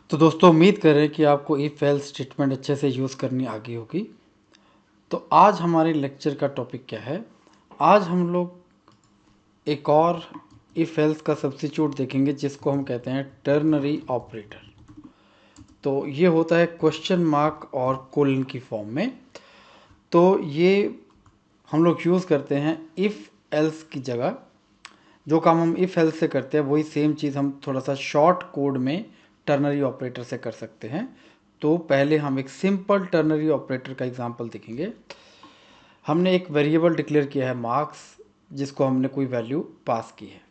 तो दोस्तों उम्मीद कर रहे हैं कि आपको इफ़ एल्स स्टेटमेंट अच्छे से यूज़ करनी आ गई होगी। तो आज हमारे लेक्चर का टॉपिक क्या है? आज हम लोग एक और इफ़ एल्स का सब्स्टिट्यूट देखेंगे जिसको हम कहते हैं टर्नरी ऑपरेटर। तो ये होता है क्वेश्चन मार्क और कोलन की फॉर्म में। तो ये हम लोग यूज़ करते हैं इफ़ एल्स की जगह। जो काम हम इफ़ एल्स से करते हैं वही सेम चीज़ हम थोड़ा सा शॉर्ट कोड में टर्नरी ऑपरेटर से कर सकते हैं। तो पहले हम एक सिंपल टर्नरी ऑपरेटर का एग्जांपल देखेंगे। हमने एक वेरिएबल डिक्लेयर किया है मार्क्स, जिसको हमने कोई वैल्यू पास की है।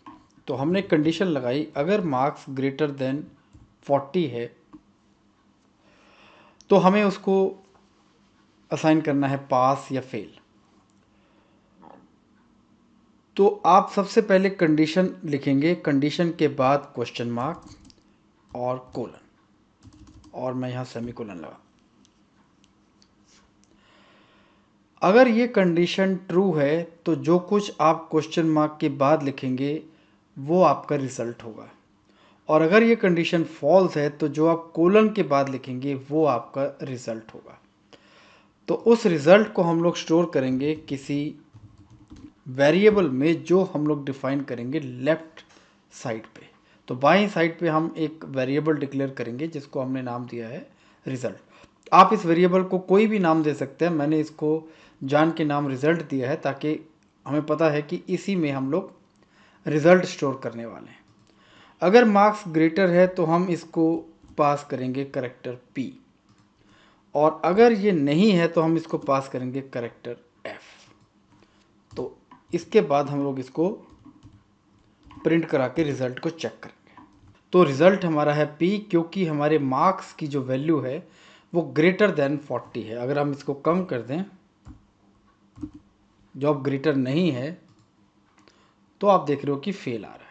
तो हमने एक कंडीशन लगाई, अगर मार्क्स ग्रेटर देन 40 है तो हमें उसको असाइन करना है पास या फेल। तो आप सबसे पहले कंडीशन लिखेंगे, कंडीशन के बाद क्वेश्चन मार्क और कोलन, और मैं यहाँ सेमीकोलन लगा। अगर ये कंडीशन ट्रू है तो जो कुछ आप क्वेश्चन मार्क के बाद लिखेंगे वो आपका रिजल्ट होगा, और अगर ये कंडीशन फॉल्स है तो जो आप कोलन के बाद लिखेंगे वो आपका रिजल्ट होगा। तो उस रिजल्ट को हम लोग स्टोर करेंगे किसी वेरिएबल में जो हम लोग डिफाइन करेंगे लेफ्ट साइड पे। तो बाईं साइड पे हम एक वेरिएबल डिक्लेयर करेंगे जिसको हमने नाम दिया है रिजल्ट। आप इस वेरिएबल को कोई भी नाम दे सकते हैं, मैंने इसको जान के नाम रिजल्ट दिया है ताकि हमें पता है कि इसी में हम लोग रिजल्ट स्टोर करने वाले हैं। अगर मार्क्स ग्रेटर है तो हम इसको पास करेंगे करेक्टर P, और अगर ये नहीं है तो हम इसको पास करेंगे करेक्टर F। तो इसके बाद हम लोग इसको प्रिंट करा के रिजल्ट को चेक करेंगे। तो रिजल्ट हमारा है P, क्योंकि हमारे मार्क्स की जो वैल्यू है वो ग्रेटर देन 40 है। अगर हम इसको कम कर दें, जो अब ग्रेटर नहीं है, तो आप देख रहे हो कि फेल आ रहा है।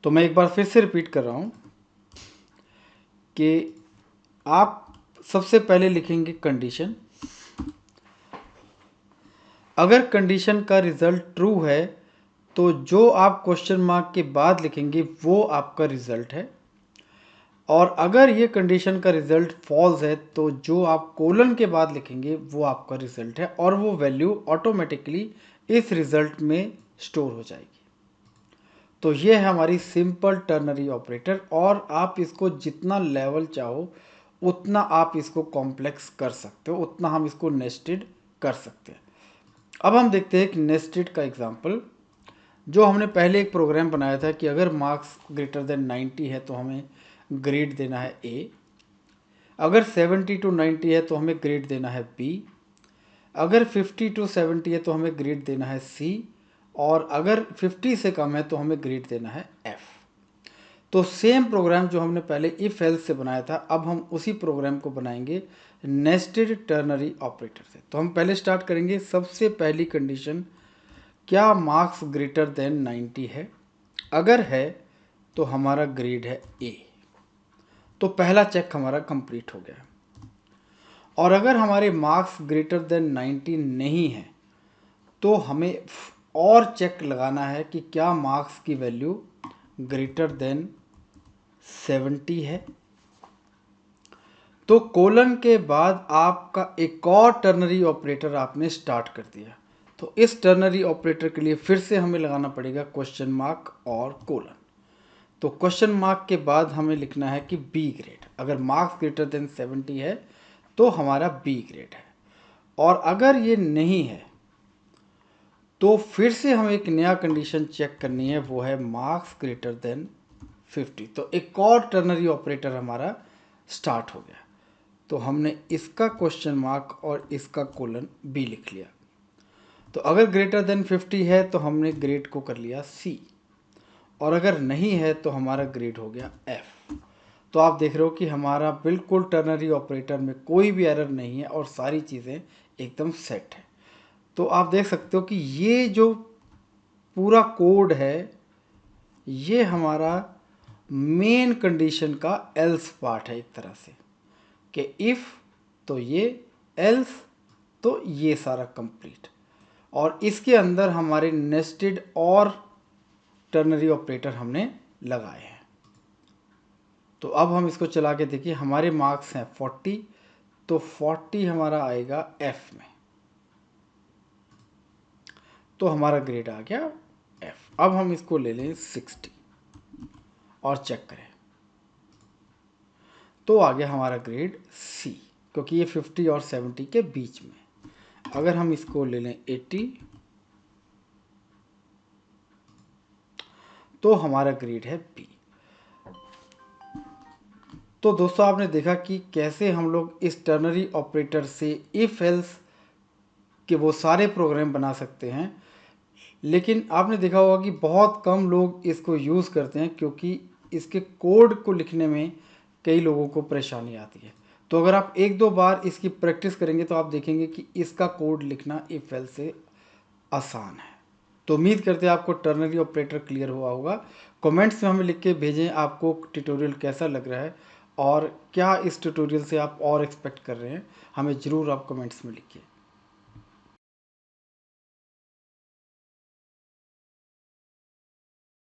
तो मैं एक बार फिर से रिपीट कर रहा हूँ कि आप सबसे पहले लिखेंगे कंडीशन। अगर कंडीशन का रिजल्ट ट्रू है तो जो आप क्वेश्चन मार्क के बाद लिखेंगे वो आपका रिजल्ट है, और अगर ये कंडीशन का रिजल्ट फॉल्स है तो जो आप कोलन के बाद लिखेंगे वो आपका रिजल्ट है, और वो वैल्यू ऑटोमेटिकली इस रिजल्ट में स्टोर हो जाएगी। तो ये है हमारी सिंपल टर्नरी ऑपरेटर, और आप इसको जितना लेवल चाहो उतना आप इसको कॉम्प्लेक्स कर सकते हो, उतना हम इसको नेस्टेड कर सकते हैं। अब हम देखते हैं एक नेस्टेड का एग्जांपल। जो हमने पहले एक प्रोग्राम बनाया था कि अगर मार्क्स ग्रेटर देन 90 है तो हमें ग्रेड देना है A, अगर 70 टू 90 है तो हमें ग्रेड देना है B, अगर 50 टू 70 है तो हमें ग्रेड देना है C, और अगर 50 से कम है तो हमें ग्रेड देना है F। तो सेम प्रोग्राम जो हमने पहले इफ एल्स से बनाया था, अब हम उसी प्रोग्राम को बनाएंगे नेस्टेड टर्नरी ऑपरेटर से। तो हम पहले स्टार्ट करेंगे, सबसे पहली कंडीशन, क्या मार्क्स ग्रेटर देन 90 है? अगर है तो हमारा ग्रेड है A। तो पहला चेक हमारा कंप्लीट हो गया। और अगर हमारे मार्क्स ग्रेटर देन 90 नहीं है तो हमें और चेक लगाना है कि क्या मार्क्स की वैल्यू ग्रेटर देन 70 है। तो कोलन के बाद आपका एक और टर्नरी ऑपरेटर आपने स्टार्ट कर दिया। तो इस टर्नरी ऑपरेटर के लिए फिर से हमें लगाना पड़ेगा क्वेश्चन मार्क और कोलन। तो क्वेश्चन मार्क के बाद हमें लिखना है कि बी ग्रेड। अगर मार्क्स ग्रेटर देन 70 है तो हमारा बी ग्रेड है, और अगर ये नहीं है तो फिर से हमें एक नया कंडीशन चेक करनी है, वो है मार्क्स ग्रेटर देन 50। तो एक और टर्नरी ऑपरेटर हमारा स्टार्ट हो गया। तो हमने इसका क्वेश्चन मार्क और इसका कोलन बी लिख लिया। तो अगर ग्रेटर देन 50 है तो हमने ग्रेड को कर लिया सी, और अगर नहीं है तो हमारा ग्रेड हो गया एफ। तो आप देख रहे हो कि हमारा बिल्कुल टर्नरी ऑपरेटर में कोई भी एरर नहीं है और सारी चीज़ें एकदम सेट है। तो आप देख सकते हो कि ये जो पूरा कोड है ये हमारा मेन कंडीशन का एल्स पार्ट है, एक तरह से कि इफ़ तो ये, एल्स तो ये सारा कंप्लीट, और इसके अंदर हमारे नेस्टेड और टर्नरी ऑपरेटर हमने लगाए हैं। तो अब हम इसको चला के देखिए, हमारे मार्क्स हैं 40, तो 40 हमारा आएगा एफ में, तो हमारा ग्रेड आ गया एफ। अब हम इसको ले लें 60 और चेक करें, तो आ गया हमारा ग्रेड सी, क्योंकि ये 50 और 70 के बीच में। अगर हम इसको ले लें 80, तो हमारा ग्रेड है बी। तो दोस्तों आपने देखा कि कैसे हम लोग इस टर्नरी ऑपरेटर से इफ एल्स के वो सारे प्रोग्राम बना सकते हैं। लेकिन आपने देखा होगा कि बहुत कम लोग इसको यूज़ करते हैं, क्योंकि इसके कोड को लिखने में कई लोगों को परेशानी आती है। तो अगर आप एक दो बार इसकी प्रैक्टिस करेंगे तो आप देखेंगे कि इसका कोड लिखना इफ एल्स से आसान है। तो उम्मीद करते हैं आपको टर्नरी ऑपरेटर क्लियर हुआ होगा। कमेंट्स में हमें लिख के भेजें आपको ट्यूटोरियल कैसा लग रहा है और क्या इस ट्यूटोरियल से आप और एक्सपेक्ट कर रहे हैं, हमें ज़रूर आप कमेंट्स में लिखिए।